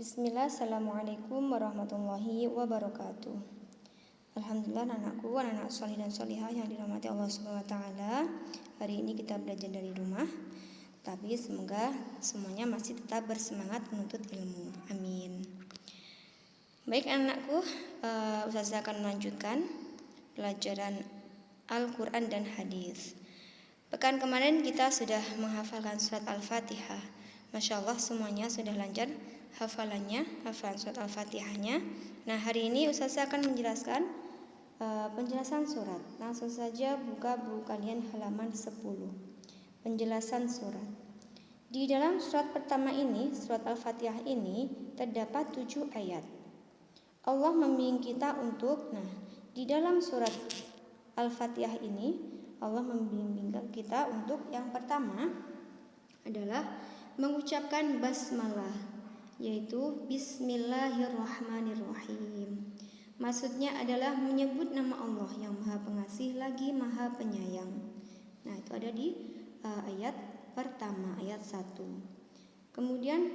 Bismillah, Assalamualaikum warahmatullahi wabarakatuh. Alhamdulillah anakku, anak solih dan solihah yang dirahmati Allah Subhanahu wa taala. Hari ini kita belajar dari rumah, tapi semoga semuanya masih tetap bersemangat menuntut ilmu. Amin. Baik anakku, Ustazah akan melanjutkan pelajaran Al-Quran dan Hadis. Pekan kemarin kita sudah menghafalkan surat Al-Fatihah. Masya Allah semuanya sudah lancar hafalan surat Al-Fatihahnya. Nah hari ini Ustazah akan menjelaskan penjelasan surat. Langsung saja buka buku kalian halaman 10. Penjelasan surat. Di dalam surat pertama ini, surat Al-Fatihah ini terdapat 7 ayat. Allah membimbing kita untuk, di dalam surat Al-Fatihah ini Allah membimbing kita untuk yang pertama adalah mengucapkan basmalah, yaitu Bismillahirrahmanirrahim. Maksudnya adalah menyebut nama Allah yang Maha Pengasih lagi Maha Penyayang. Nah, itu ada di ayat pertama, ayat 1. Kemudian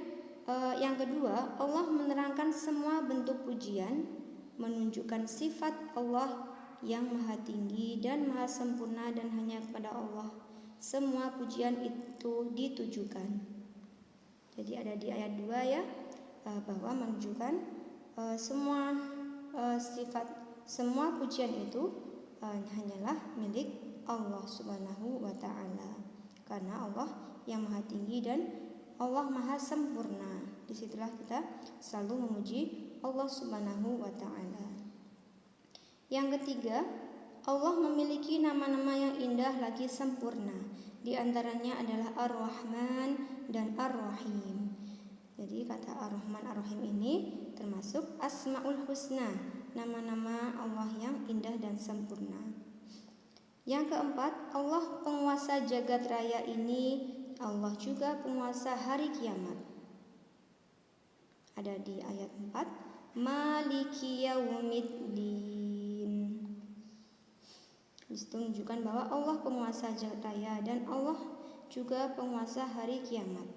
yang kedua, Allah menerangkan semua bentuk pujian, menunjukkan sifat Allah yang Maha Tinggi dan Maha Sempurna dan hanya kepada Allah semua pujian itu ditujukan. Jadi ada di ayat 2 ya, bahwa menunjukkan semua pujian itu hanyalah milik Allah Subhanahu wa taala. Karena Allah yang Maha Tinggi dan Allah Maha Sempurna. Disitulah kita selalu memuji Allah Subhanahu wa taala. Yang ketiga, Allah memiliki nama-nama yang indah lagi sempurna. Di antaranya adalah Ar-Rahman dan Ar-Rahim. Jadi kata Ar-Rahman Ar-Rahim ini termasuk Asmaul Husna, nama-nama Allah yang indah dan sempurna. Yang keempat, Allah penguasa jagat raya ini, Allah juga penguasa hari kiamat. Ada di ayat 4, Maliki Yaumiddin. Disitu menunjukkan bahwa Allah penguasa jagat raya dan Allah juga penguasa hari kiamat.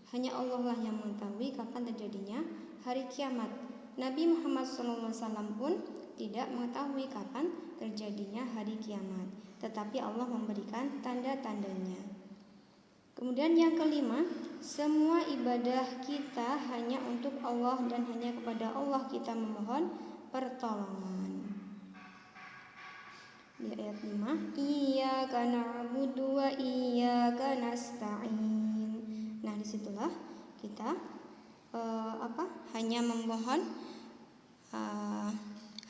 Hanya Allah lah yang mengetahui kapan terjadinya hari kiamat. Nabi Muhammad SAW pun tidak mengetahui kapan terjadinya hari kiamat, tetapi Allah memberikan tanda-tandanya. Kemudian yang kelima, semua ibadah kita hanya untuk Allah dan hanya kepada Allah kita memohon pertolongan. Di ayat 5, Iyyaka na'budu wa iyyaka nasta'in. Nah, disitulah kita hanya memohon,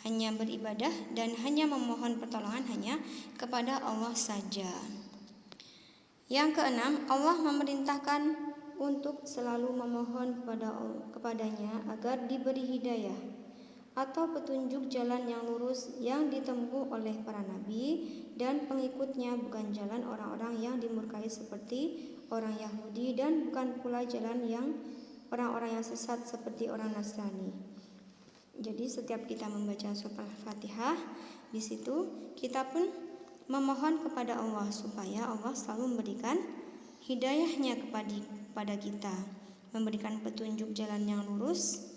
hanya beribadah dan hanya memohon pertolongan hanya kepada Allah saja. Yang keenam, Allah memerintahkan untuk selalu memohon kepadanya agar diberi hidayah atau petunjuk jalan yang lurus yang ditempuh oleh para nabi dan pengikutnya, bukan jalan orang-orang yang dimurkai seperti orang Yahudi dan bukan pula jalan yang orang-orang yang sesat seperti orang Nasrani. Jadi setiap kita membaca surat Al-Fatihah, di situ kita pun memohon kepada Allah supaya Allah selalu memberikan hidayahnya kepada kita, memberikan petunjuk jalan yang lurus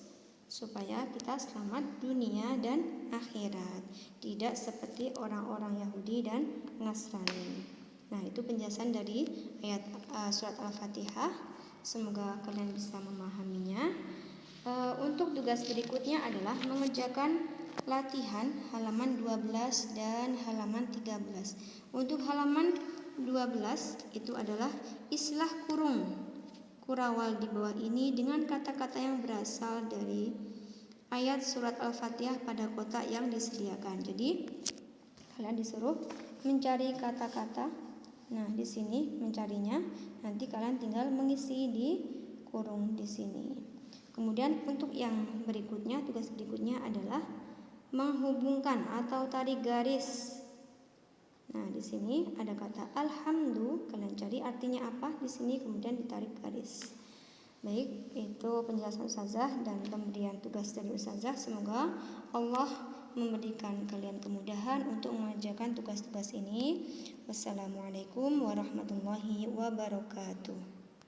supaya kita selamat dunia dan akhirat, tidak seperti orang-orang Yahudi dan Nasrani. Nah, itu penjelasan dari ayat surat Al-Fatihah. Semoga kalian bisa memahaminya. Untuk tugas berikutnya adalah mengerjakan latihan halaman 12 dan halaman 13. Untuk halaman 12 itu adalah islah kurawal di bawah ini dengan kata-kata yang berasal dari ayat surat Al-Fatihah pada kotak yang disediakan. Jadi kalian disuruh mencari kata-kata. Nah, di sini mencarinya. Nanti kalian tinggal mengisi di kurung di sini. Kemudian untuk yang berikutnya, tugas berikutnya adalah menghubungkan atau tarik garis. Nah, di sini ada kata alhamdulillah, kalian cari artinya apa di sini, kemudian ditarik garis. Baik, itu penjelasan Ustazah dan pemberian tugas dari Ustazah. Semoga Allah memberikan kalian kemudahan untuk mengerjakan tugas-tugas ini. Wassalamualaikum warahmatullahi wabarakatuh.